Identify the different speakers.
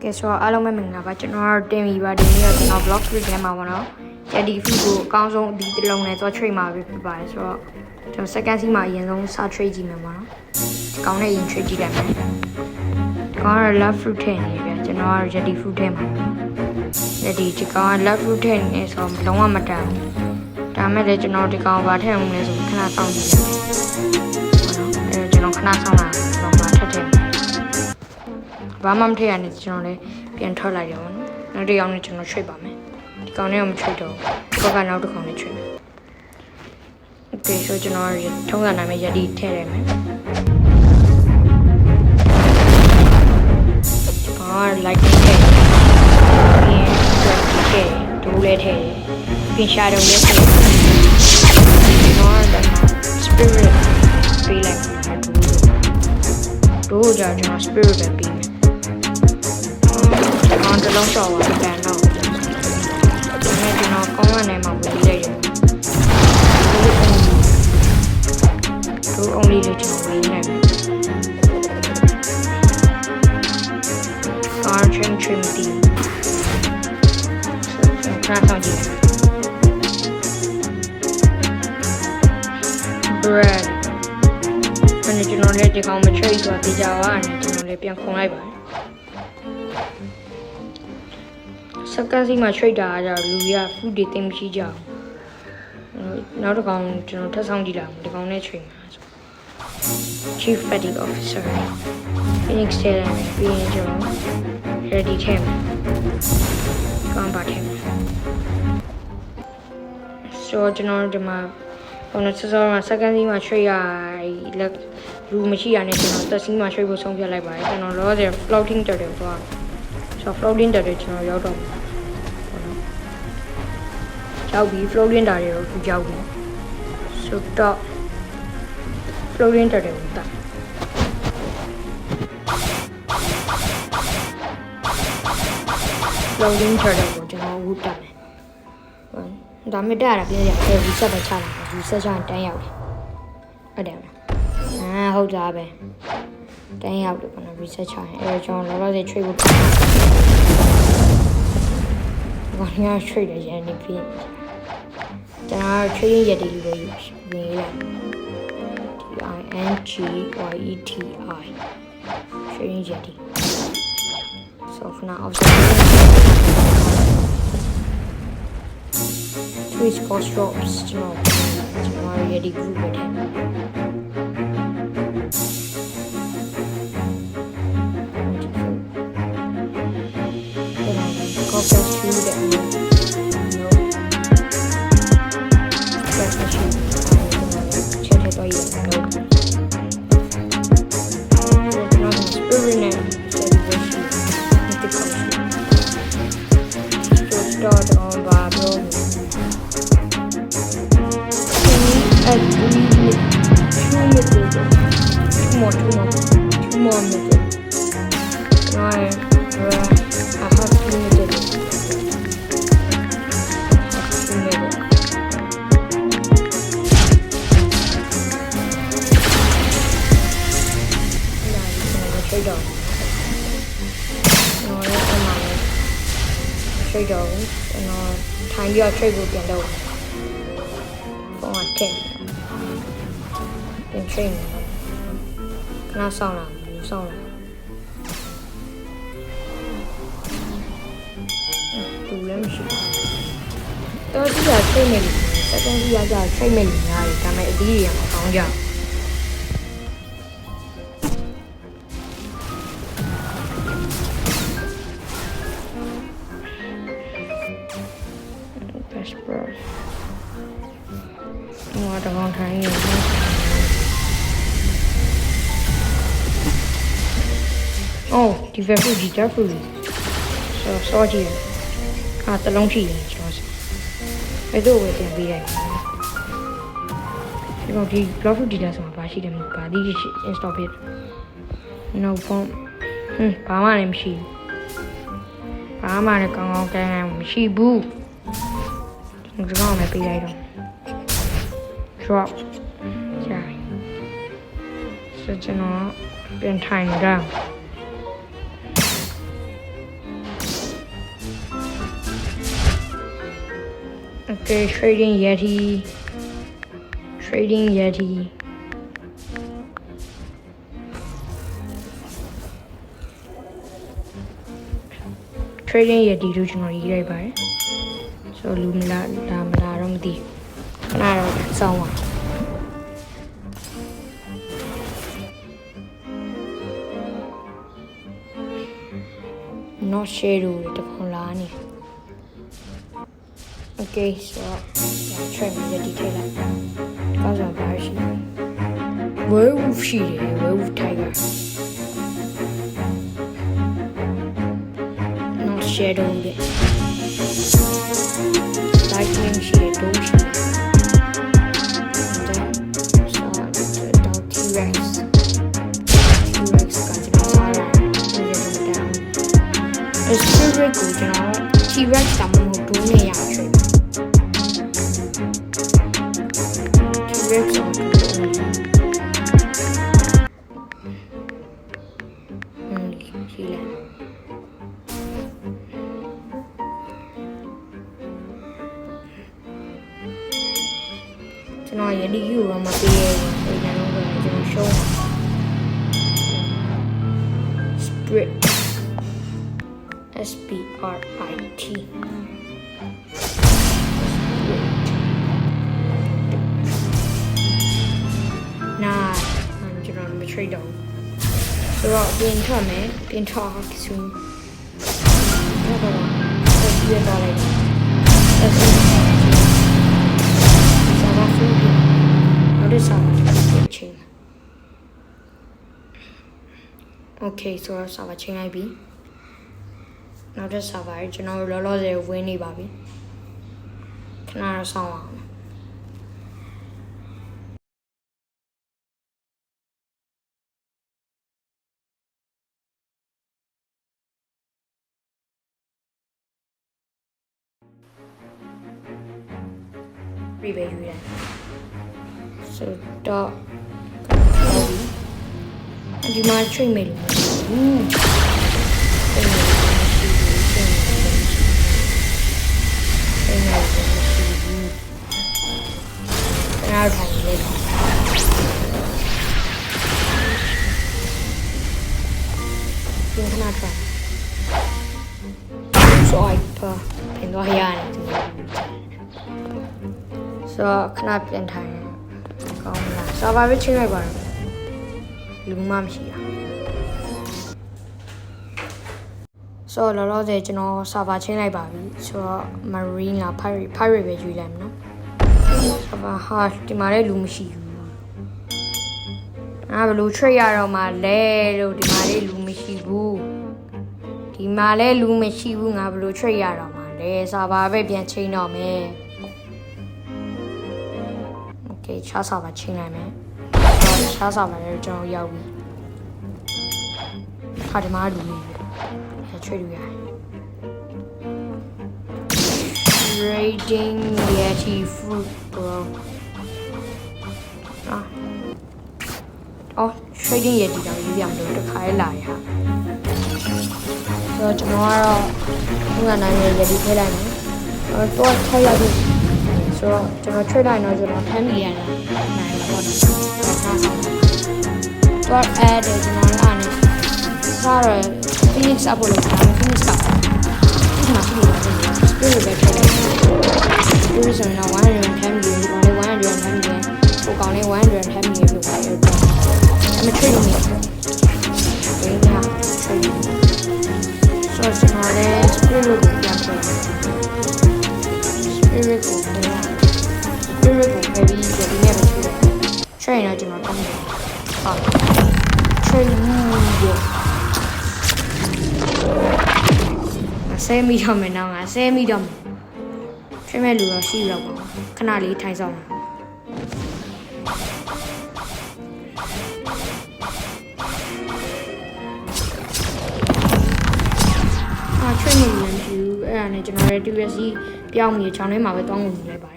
Speaker 1: Okay, so အားလုံးပဲမင်္ဂလာပါကျွန်တော်တို့တင်ပြီးပါဒီနေ့တော့ကျွန်တော် blog trade ထဲမှာပေါ့နော် Jetty food ကိုအကောင်းဆုံးဒီတစ်လုံးနဲ့သွား trade မှာဖြစ်ပါတယ်ဆိုတော့ကျွန်တော် second seat မှာအရင်ဆုံးစ trade ကြည့်မှာပေါ့နော်ဒီကောင်နဲ့ရင် trade ကြည့်လိုက်မယ်ဒီကောင်က left fruit ထဲနေပြကျွန်တော်က Jetty food ထဲမှာ Jetty ဒီကောင်က left fruit ထဲနေဆိုတော့လုံးဝမတန်ဘူးဒါမဲ့လည်းကျွန်တော်ဒီကောင်ဘာထည့်အောင်လဲဆိုခဏစောင့်ကြည့်ရတယ်ပေါ့နော်အဲကျွန်တော်ခဏစောင့်လာတော့မှထပ်ထည့်ဘာမှမထည့်ရနဲ့ကျွန်တော်လည်းပြန်ထွက်လိုက်တယ်ပေါ့နော်နောက်တစ်ယောက်နဲ့ကျွန်တော်ချိန်ပါမယ်ဒီကောင်နဲ့တော့မချိန်တော့ဘူးဒီဘက်ကနောက်တစ်ကောင်နဲ့ချိန်မယ် Okay ဆိုကျွန်တော်ထုံးစံနိုင်မဲ့ယတိထည့်ရမယ်ဒီကောင်က light ထည့်ပြီးရင်ဒီထည့်ဒိုးလေးထည့်ပြီး shadow လေးထည့်ဒီကောင်က spirit ပေးလိုက်ဒိုးကြကျွန်တော် spirit ပဲပေးမယ်အောင်တလုံးရှော့ပါတန်တော့ဒီနေ့ကျွန်တော်ကောင်းရနိုင်မှာဝင်လိုက်ရတယ်ဒိုး only လေးကျွန်တော်ဝင်နိုင်မယ်ကားချင်းချင်းတီခါဆောင်ကြည့် bread မနေ့ကျွန်တော်လည်းဒီကောင်မချိတ်သွားပြကြပါနဲ့ကျွန်တော်လည်းပြန်ခုံလိုက်ပါတယ်စက္ကန့်စီမှာ trade တာကလူတွေက food တွေသိမရှိကြဘူးနောက်တစ်ကောင်ကျွန်တော်ထပ်ဆောင်ကြည့်လိုက်ဒီကောင်နဲ့ trade မှာဆို Chief Petty Officer Phoenix Taylor ပြီးရင်ကျွန်တော် ready ထဲမှာကောင်ပါထဲမှာဆိုကျွန်တော်ဒီမှာဘောနစစောမှာ second စီမှာ trade ရလက်လူမရှိရနဲ့ကျွန်တော်သက်စီမှာ trade ဖို့ဆုံးဖြတ်လိုက်ပါတယ်ကျွန်တော်လောဆယ် floating တက်တယ်ဆိုတော့ floating တက်တယ်ကျွန်တော်ရောက်တော့ရောက်ပြီ floating တာတွေတော့ရောက်ပြီဆိုတော့ floating တာတွေကိုတာ floating တာတွေကိုကျွန်တော်ဝတ်တာမယ်ဒါမဲ့တက်ရတာပြည့်ရတယ် reset ပဲချလာတယ် reset ချရင်တန်းရောက်တယ်ဟုတ်တယ်မလားဟုတ်တာပဲတန်းရောက်တယ်ပေါ့နော် reset ချရင်အဲကျွန်တော်လောလောဆယ် trade ဖို့ဘာညာ trade ရရင်နေပြီကျွန်တော် trading ရတဲ့လူတွေဝင်လိုက် TINGYETI trading ရတဲ့ so for now twist cost drops ကျွန်တော်ရတဲ့ group ပဲCoffee to the start on Bible. At 2 more minutes. Right. I have 2 minutes. Trade on. Trade on. Time you trade will get low. For 10. Then train. Now sound out. Sound out. Let me shoot. Tôi bây giờ trade mình. Tại con bây giờ trade mình này. Cả mẹ đi mà không giờ. Ngoài được con thấy nhiều hơn. Oh, thì về phụ gì chắc phụ gì. So gì à, tao long chỉ cho cái đồ về tiền vì này cái con thì lo phụ gì là sao bà chỉ đem bà đi install it no phone bà mà em chỉ bà mà này còn cái này mình chỉ bu không có mày bị đây đâu drop dài sẽ cho nó biến thành ra Okay, trading Yeti. Trading Yeti. Trading Yeti လို့ကျွန်တော်ရေးလိုက်ပါတယ်ဆိုလူမလားဒါမလားတော့မသိခဏတော့စောင်းပါ not share လို့တခုလာနေ Okay so Trading Yeti ထည့်လိုက်ကောင်းဆောင်ပါရှိ Werewolf ရှိတယ် Werewolf Tiger shadow bit. Lightning shade, don't shade. And then T-Rex. T-Rex got it all down. It's pretty good, you know. T-Rex got more doing it actually. T-Rex are good.ကျွန်တော်ယတိယူတော့မပေးရဘူး။အဲ့ဒါတော့ကျွန်တော်ရှုံး Sprit SPRIT နာကျွန်တော်မ trade တော့ဆိုတော့ပြင်ထွက်မယ်ပြင်ထွက်ဆိုတော့ဆက်ပြီးတော့လိုက်ဆက်ပြီးThis is chain. Okay, so Sava chain IB. Now just Sava, you know, Lolo de Winnie Baby. Can I sound? Rebaby. So dot and you might train me. And I'll try to live. You cannot try. So I put in the hand. So cannot be entire. ကောင်းလားစာပါပဲချင်းလိုက်ပါတော့လူမမရှိတာဆိုတော့လောလောဆယ်ကျွန်တော်စာပါချင်းလိုက်ပါပြီဆိုတော့ marine လား pirate ပဲယူလိုက်မယ်နော်စာပါဟာဒီမှာလည်းလူမရှိဘူးဘယ်လို trade ရတော့မှလဲလို့ဒီမှာလည်းလူမရှိဘူးဒီမှာလည်းလူမရှိဘူးငါဘယ်လို trade ရတော့မှလဲစာပါပဲပြန်ချင်းတော့မယ် Okay, ချားစာပါချင်းလိုက်မယ်။ချားစာပါလည်းကျွန်တော်ရောက်ပြီ။ခါဒီမှာလူနေတယ်။ချွေလို့ရတယ်။ Trading Yeti fruit bro. Trading Yeti တော့ရေးပြမလို့တစ်ခါလေးလာရဟာ။ဆိုတော့ကျွန်တော်ကတော့ဘုရားနိုင်ရဲ့ Yeti ထည့်လိုက်မယ်။တော့ထည့်ရပြီ။ ဆိုတော့ကျွန်တော် trade လိုက်တော့ကျွန်တော် family ရတာနိုင်မှာပေါ့နော်တော့အဲ့ဒါကျွန်တော်လာနေစားရ Phoenix အပေါ်လို့ဒါပေမဲ့ Phoenix ကဒီမှာရှိနေတာကျွန်တော် spirit ပဲ trade လိုက် spirit ဆိုတော့100 family ဒီကောင်လေး100 family ဟိုကောင်လေး100 family လို့ပြောတယ်အမ trade လို့မရဘူးဒီက trade ဆိုတော့ကျွန်တော်လည်း spirit လို့ပြန် trade spirit ကိုSpirit ကိုပဲပြီးဒီနေ့ပဲထည့်တယ်။ train တော့ကျွန်တော်တောင်းတယ်။ဟုတ် train ရဆဲမိတော့မယ်နော်ငါဆဲမိတော့မယ် train မဲ့လူတော့ရှိတော့ပါခဏလေးထိုင်ဆောင်train မဲ့လူလည်းမရှိဘူးအဲ့ဒါနဲ့ကျွန်တော်လည်း TVC ပြောင်းပြီးချောင်းထဲမှာပဲတောင်းဝင်နေလိုက်ပါတယ်